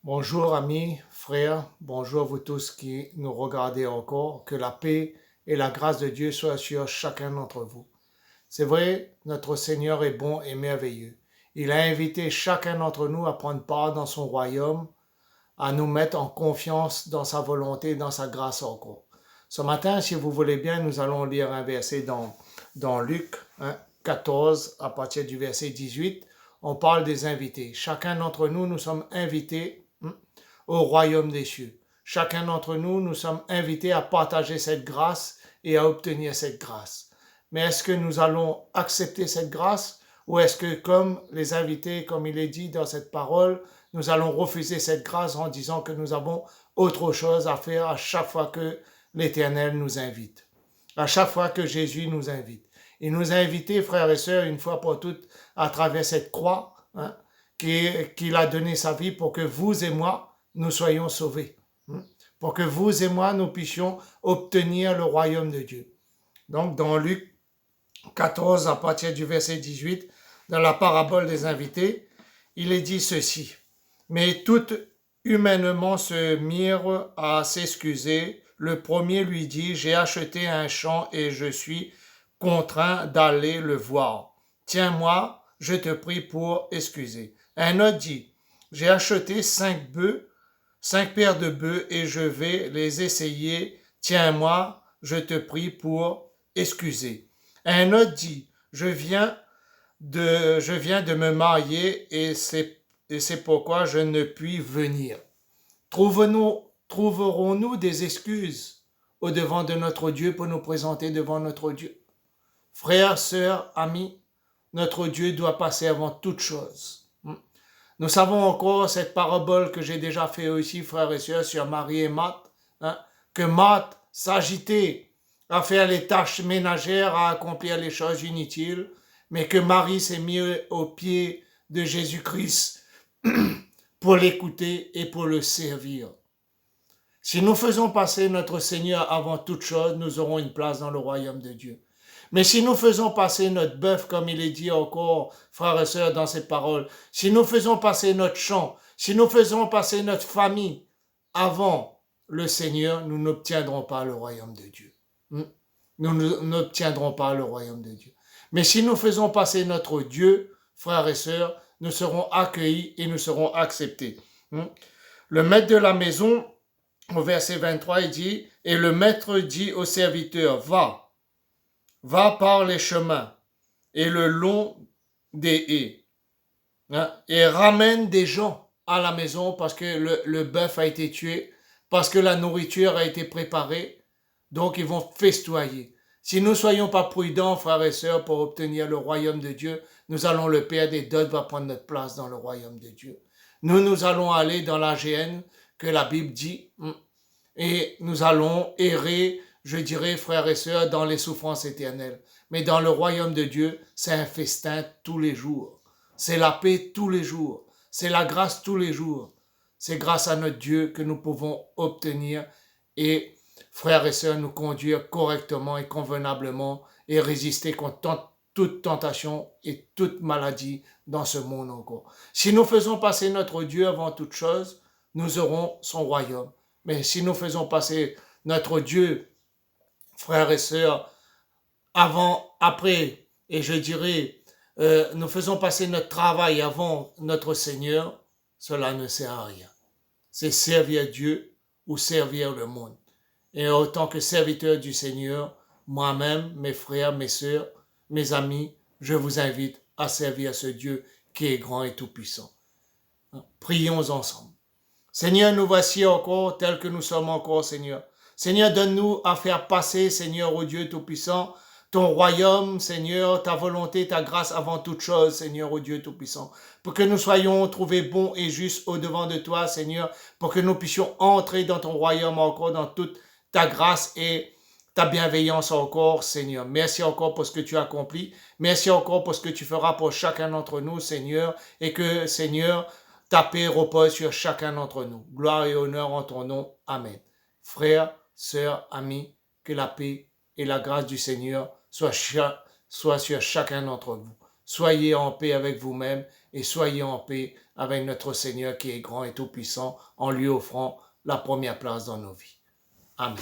Bonjour amis, frères, bonjour vous tous qui nous regardez encore. Que la paix et la grâce de Dieu soient sur chacun d'entre vous. C'est vrai, notre Seigneur est bon et merveilleux. Il a invité chacun d'entre nous à prendre part dans son royaume, à nous mettre en confiance dans sa volonté et dans sa grâce encore. Ce matin, si vous voulez bien, nous allons lire un verset dans Luc 14 à partir du verset 18. On parle des invités. Chacun d'entre nous, nous sommes invités au royaume des cieux. Chacun d'entre nous, nous sommes invités à partager cette grâce et à obtenir cette grâce. Mais est-ce que nous allons accepter cette grâce ou est-ce que, comme les invités, comme il est dit dans cette parole, nous allons refuser cette grâce en disant que nous avons autre chose à faire à chaque fois que l'Éternel nous invite, à chaque fois que Jésus nous invite. Il nous a invités, frères et sœurs, une fois pour toutes, à travers cette croix, qu'il a donné sa vie pour que vous et moi, nous soyons sauvés. Pour que vous et moi, nous puissions obtenir le royaume de Dieu. Donc, dans Luc 14, à partir du verset 18, dans la parabole des invités, il est dit ceci. Mais toutes humainement se mirent à s'excuser. Le premier lui dit, j'ai acheté un champ et je suis contraint d'aller le voir. Tiens-moi, je te prie pour excuser. Un autre dit, j'ai acheté 5 paires de bœufs et je vais les essayer. Tiens-moi, je te prie pour excuser. Un autre dit, je viens de me marier et c'est pourquoi je ne puis venir. Trouverons-nous des excuses au devant de notre Dieu pour nous présenter devant notre Dieu? Frères, sœurs, amis, notre Dieu doit passer avant toute chose. Nous savons encore cette parabole que j'ai déjà fait aussi, frères et sœurs, sur Marie et Marthe, que Marthe s'agitait à faire les tâches ménagères, à accomplir les choses inutiles, mais que Marie s'est mise aux pieds de Jésus-Christ pour l'écouter et pour le servir. Si nous faisons passer notre Seigneur avant toute chose, nous aurons une place dans le royaume de Dieu. Mais si nous faisons passer notre bœuf, comme il est dit encore, frères et sœurs, dans ces paroles, si nous faisons passer notre champ, si nous faisons passer notre famille avant le Seigneur, nous n'obtiendrons pas le royaume de Dieu. Nous n'obtiendrons pas le royaume de Dieu. Mais si nous faisons passer notre Dieu, frères et sœurs, nous serons accueillis et nous serons acceptés. Le maître de la maison, au verset 23, il dit, et le maître dit au serviteur, va par les chemins et le long des haies, et ramène des gens à la maison parce que le bœuf a été tué, parce que la nourriture a été préparée, donc ils vont festoyer. Si nous ne soyons pas prudents, frères et sœurs, pour obtenir le royaume de Dieu, nous allons le perdre et d'autres vont prendre notre place dans le royaume de Dieu. Nous allons aller dans la géhenne que la Bible dit, et nous allons errer, je dirais, frères et sœurs, dans les souffrances éternelles. Mais dans le royaume de Dieu, c'est un festin tous les jours. C'est la paix tous les jours. C'est la grâce tous les jours. C'est grâce à notre Dieu que nous pouvons obtenir et, frères et sœurs, nous conduire correctement et convenablement et résister contre toute tentation et toute maladie dans ce monde encore. Si nous faisons passer notre Dieu avant toute chose, nous aurons son royaume. Mais si nous faisons passer notre Dieu, frères et sœurs, avant, après, et je dirais, nous faisons passer notre travail avant notre Seigneur, cela ne sert à rien. C'est servir Dieu ou servir le monde. Et en tant que serviteur du Seigneur, moi-même, mes frères, mes sœurs, mes amis, je vous invite à servir ce Dieu qui est grand et tout-puissant. Prions ensemble. Seigneur, nous voici encore tels que nous sommes encore, Seigneur. Seigneur, donne-nous à faire passer, Seigneur, ô Dieu Tout-Puissant, ton royaume, Seigneur, ta volonté, ta grâce avant toute chose, Seigneur, ô Dieu Tout-Puissant, pour que nous soyons trouvés bons et justes au-devant de toi, Seigneur, pour que nous puissions entrer dans ton royaume encore, dans toute ta grâce et ta bienveillance encore, Seigneur. Merci encore pour ce que tu as accompli. Merci encore pour ce que tu feras pour chacun d'entre nous, Seigneur, et que, Seigneur, ta paix repose sur chacun d'entre nous. Gloire et honneur en ton nom. Amen. Frères, sœurs, amis, que la paix et la grâce du Seigneur soient sur chacun d'entre vous. Soyez en paix avec vous-même et soyez en paix avec notre Seigneur qui est grand et tout-puissant en lui offrant la première place dans nos vies. Amen.